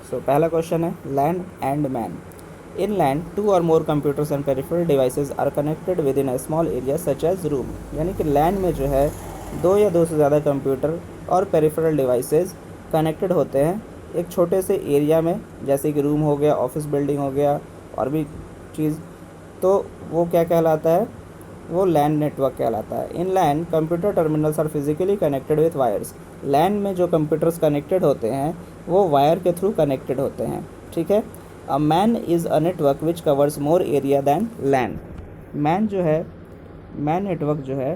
सो पहला क्वेश्चन है LAN and MAN. In LAN 2 or more computers and peripheral devices are connected within a small area such as room. यानी कि land में जो है 2 या 2 से ज़्यादा कंप्यूटर और पेरिफेरल डिवाइसेस कनेक्टेड होते हैं एक छोटे से एरिया में, जैसे कि रूम हो गया, ऑफिस बिल्डिंग हो गया और भी चीज़। तो वो क्या कहलाता है, वो लैन नेटवर्क कहलाता है। In LAN computer terminals are physically connected with wires. LAN में जो कंप्यूटर्स कनेक्टेड होते हैं वो वायर के थ्रू कनेक्टेड होते हैं, ठीक है। A MAN is a network which covers more area than LAN. MAN जो है, मैन नेटवर्क जो है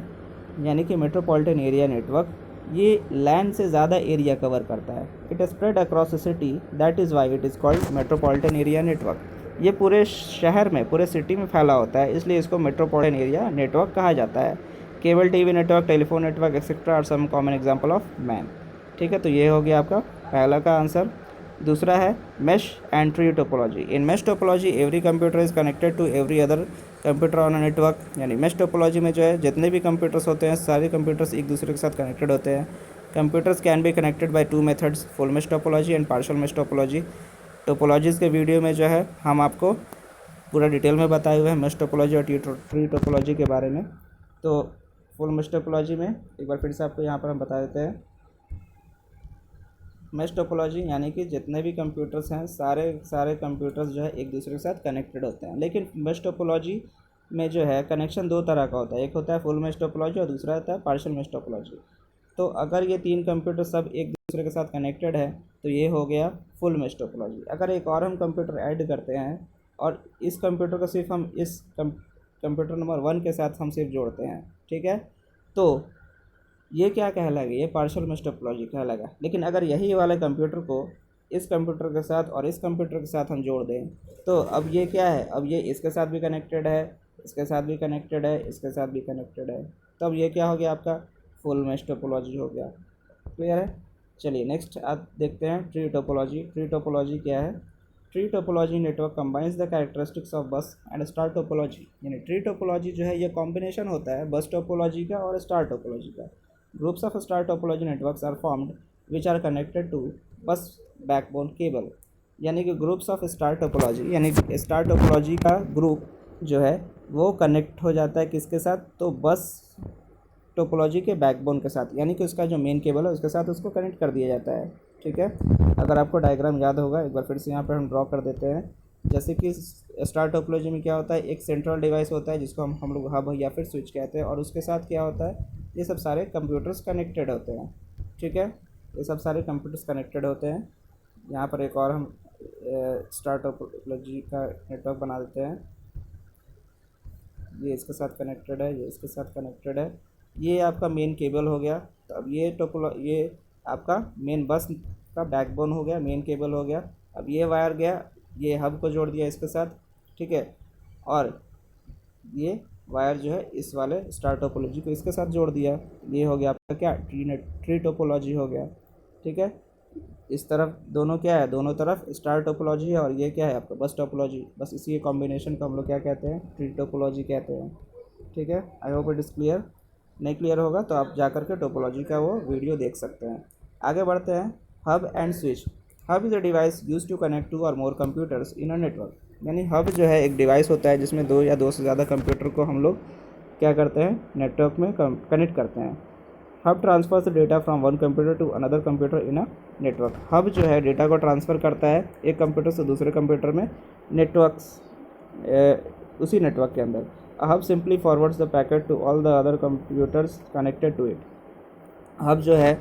यानी कि मेट्रोपॉलिटन एरिया नेटवर्क, ये लैन से ज़्यादा एरिया कवर करता है। It spread across a city, that is why it is called metropolitan area network. ये पूरे शहर में, पूरे सिटी में फैला होता है, इसलिए इसको मेट्रोपॉलिटन एरिया नेटवर्क कहा जाता है। Cable TV network, telephone network etcetera are some common example of MAN. ठीक है, तो ये हो गया आपका पहला का आंसर। दूसरा है mesh and tree topology. In mesh topology every computer is connected to every other computer on a network. यानी मेश टोपोलॉजी में जो है जितने भी कंप्यूटर्स होते हैं सारे कंप्यूटर्स एक दूसरे के साथ कनेक्टेड होते हैं। Computers can be connected by 2 methods, full mesh topology and partial mesh topology. Topologies के वीडियो में जो है हम आपको पूरा डिटेल में बताए हुए हैं मेश टोपोलॉजी और ट्री टोपोलॉजी के बारे में। तो फुल मेश टोपोलॉजी में एक बार फिर से आपको यहाँ पर हम बता देते हैं। मेश टोपोलॉजी यानी कि जितने भी कंप्यूटर्स हैं सारे कंप्यूटर्स जो है एक दूसरे के साथ कनेक्टेड होते हैं। लेकिन मेश टोपोलॉजी में जो है कनेक्शन 2 तरह का होता है, एक होता है फुल मेश टोपोलॉजी और दूसरा होता है पार्शियल मेश टोपोलॉजी। तो अगर ये 3 कंप्यूटर सब एक दूसरे के साथ कनेक्टेड है तो ये हो गया फुल मेश टोपोलॉजी। अगर एक और हम कंप्यूटर ऐड करते हैं और इस कंप्यूटर को सिर्फ हम इस कंप्यूटर नंबर 1 के साथ हम सिर्फ जोड़ते हैं, ठीक है, तो ये क्या कहलाएगा, ये पार्शियल मेश टोपोलॉजी कहलाएगा। लेकिन अगर यही वाले कंप्यूटर को इस कंप्यूटर के साथ और इस कंप्यूटर के साथ हम जोड़ दें तो अब ये क्या है, अब ये इसके साथ भी कनेक्टेड है, इसके साथ भी कनेक्टेड है, इसके साथ भी कनेक्टेड है, तो अब ये क्या हो गया आपका फुल मेश टोपोलॉजी हो गया। क्लियर है। चलिए नेक्स्ट आप देखते हैं ट्री टोपोलॉजी। ट्री टोपोलॉजी क्या है। Tree topology network combines the characteristics of बस एंड स्टार टोपोलॉजी। यानी ट्री टोपोलॉजी जो है ये कॉम्बिनेशन होता है बस टोपोलॉजी का और स्टार टोपोलॉजी का। Groups of star topology networks are formed which are connected to bus backbone cable. यानी कि ग्रुप्स ऑफ स्टार टोपोलॉजी, यानी स्टार टोपोलॉजी का ग्रुप जो है वो कनेक्ट हो जाता है किसके साथ, तो बस टोपोलॉजी के बैकबोन के साथ, यानी कि उसका जो मेन केबल है उसके साथ उसको कनेक्ट कर दिया जाता है। ठीक है, अगर आपको डायग्राम याद होगा एक बार फिर से यहाँ पर हम ड्रॉ कर देते हैं। जैसे कि स्टार टोपोलॉजी में क्या होता है, एक सेंट्रल डिवाइस होता है जिसको हम लोग हब या फिर स्विच कहते हैं, और उसके साथ क्या होता है, ये सब सारे कंप्यूटर्स कनेक्टेड होते हैं। ठीक है, ये सब सारे कंप्यूटर्स कनेक्टेड होते हैं। यहाँ पर एक और हम स्टार टोपोलॉजी का नेटवर्क बना देते हैं। ये इसके साथ कनेक्टेड है, ये इसके साथ कनेक्टेड है, ये आपका मेन केबल हो गया। तो अब ये आपका मेन बस का बैकबोन हो गया, मेन केबल हो गया। अब ये वायर गया, ये हब को जोड़ दिया इसके साथ, ठीक है, और ये वायर जो है इस वाले स्टार टोपोलॉजी को इसके साथ जोड़ दिया। ये हो गया आपका क्या, ट्री टोपोलॉजी हो गया। ठीक है, इस तरफ दोनों क्या है, दोनों तरफ स्टार टोपोलॉजी है और ये क्या है आपका बस टोपोलॉजी। बस इसी कॉम्बिनेशन को हम लोग क्या कहते हैं, ट्री टोपोलॉजी कहते हैं। ठीक है, I hope it is clear. नहीं क्लियर होगा तो आप जा कर के टोपोलॉजी का वो वीडियो देख सकते हैं। आगे बढ़ते हैं। Hub and switch. Hub is a device use to connect 2 or more computers in a network. यानी हब जो है एक डिवाइस होता है जिसमें 2 या 2 से ज़्यादा कंप्यूटर को हम लोग क्या करते हैं, नेटवर्क में कनेक्ट करते हैं। Hub transfers data from one computer to another computer in a network. Hub जो है डेटा को ट्रांसफ़र करता है एक कंप्यूटर से दूसरे कंप्यूटर में, नेटवर्क्स उसी नेटवर्क के अंदर। A hub simply forwards the packet to all the other computers connected to it. Hub जो है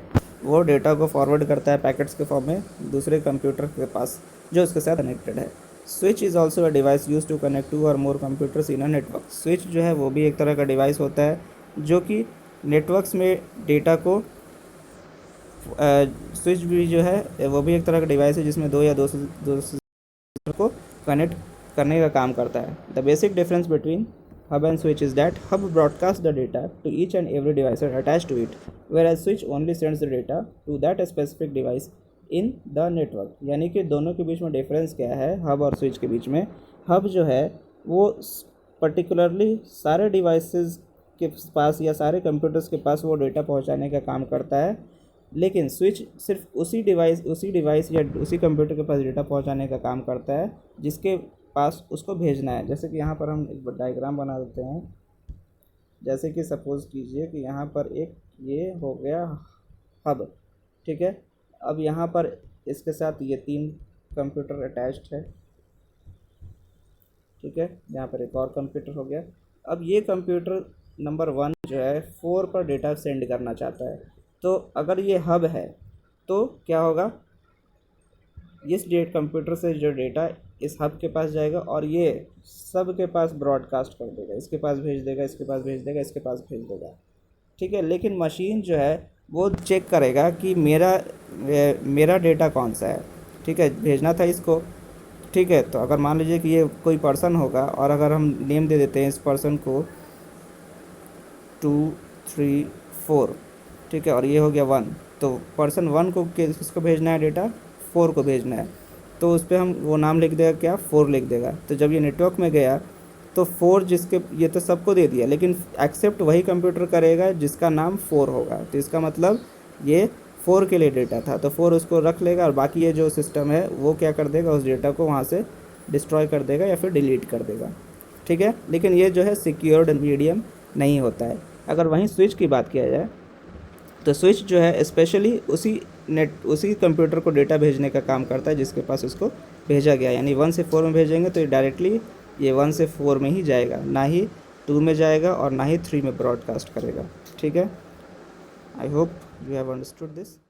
वो डेटा को फॉरवर्ड करता है पैकेट्स के फॉर्म में दूसरे कंप्यूटर के पास जो उसके साथ कनेक्टेड है। Switch is also a device use to connect 2 or more computers in a network. Switch जो है वो भी एक तरह का डिवाइस होता है जो कि नेटवर्क्स में डेटा को स्विच भी जो है वो भी एक तरह का डिवाइस है जिसमें 2 या 2 से को कनेक्ट करने का काम करता है। The basic difference between hub and switch is that hub broadcasts the data to each and every device attached to it, whereas switch only sends the data to that specific device in the network। यानी कि दोनों के बीच में difference क्या है hub और switch के बीच में। हब जो है वो पर्टिकुलरली सारे डिवाइसेस के पास या सारे कंप्यूटर्स के पास वो डेटा पहुंचाने का काम करता है, लेकिन स्विच सिर्फ उसी डिवाइस या उसी कंप्यूटर के पास डेटा पहुंचाने का काम करता है जिसके पास उसको भेजना है। जैसे कि यहाँ पर हम एक डायग्राम बना देते हैं। जैसे कि सपोज़ कीजिए कि यहाँ पर एक ये हो गया हब, ठीक है। अब यहाँ पर इसके साथ ये 3 कंप्यूटर अटैच्ड है, ठीक है। यहाँ पर एक और कंप्यूटर हो गया। अब ये कंप्यूटर नंबर 1 जो है 4 पर डेटा सेंड करना चाहता है। तो अगर ये हब है तो क्या होगा, इस कंप्यूटर से जो डेटा इस हब के पास जाएगा और ये सब के पास ब्रॉडकास्ट कर देगा, इसके पास भेज देगा, इसके पास भेज देगा, इसके पास भेज देगा, ठीक है। लेकिन मशीन जो है वो चेक करेगा कि मेरा डेटा कौन सा है, ठीक है, भेजना था इसको, ठीक है। तो अगर मान लीजिए कि ये कोई पर्सन होगा और अगर हम नेम दे देते हैं इस पर्सन को 2 3 4, ठीक है, और ये हो गया 1, तो पर्सन 1 को किसको भेजना है, डेटा 4 को भेजना है। तो उस पर हम वो नाम लिख देगा, क्या, 4 लिख देगा। तो जब ये नेटवर्क में गया तो 4 जिसके, ये तो सबको दे दिया, लेकिन एक्सेप्ट वही कंप्यूटर करेगा जिसका नाम 4 होगा। तो इसका मतलब ये 4 के लिए डेटा था, तो 4 उसको रख लेगा और बाकी ये जो सिस्टम है वो क्या कर देगा, उस डेटा को वहाँ से डिस्ट्रॉय कर देगा या फिर डिलीट कर देगा, ठीक है। लेकिन ये जो है सिक्योर्ड मीडियम नहीं होता है। अगर वहीं स्विच की बात किया जाए तो स्विच जो है स्पेशली उसी कंप्यूटर को डेटा भेजने का काम करता है जिसके पास उसको भेजा गया। यानी 1 से 4 में भेजेंगे तो ये डायरेक्टली ये 1 से 4 में ही जाएगा, ना ही 2 में जाएगा और ना ही 3 में ब्रॉडकास्ट करेगा, ठीक है। I hope you have understood this.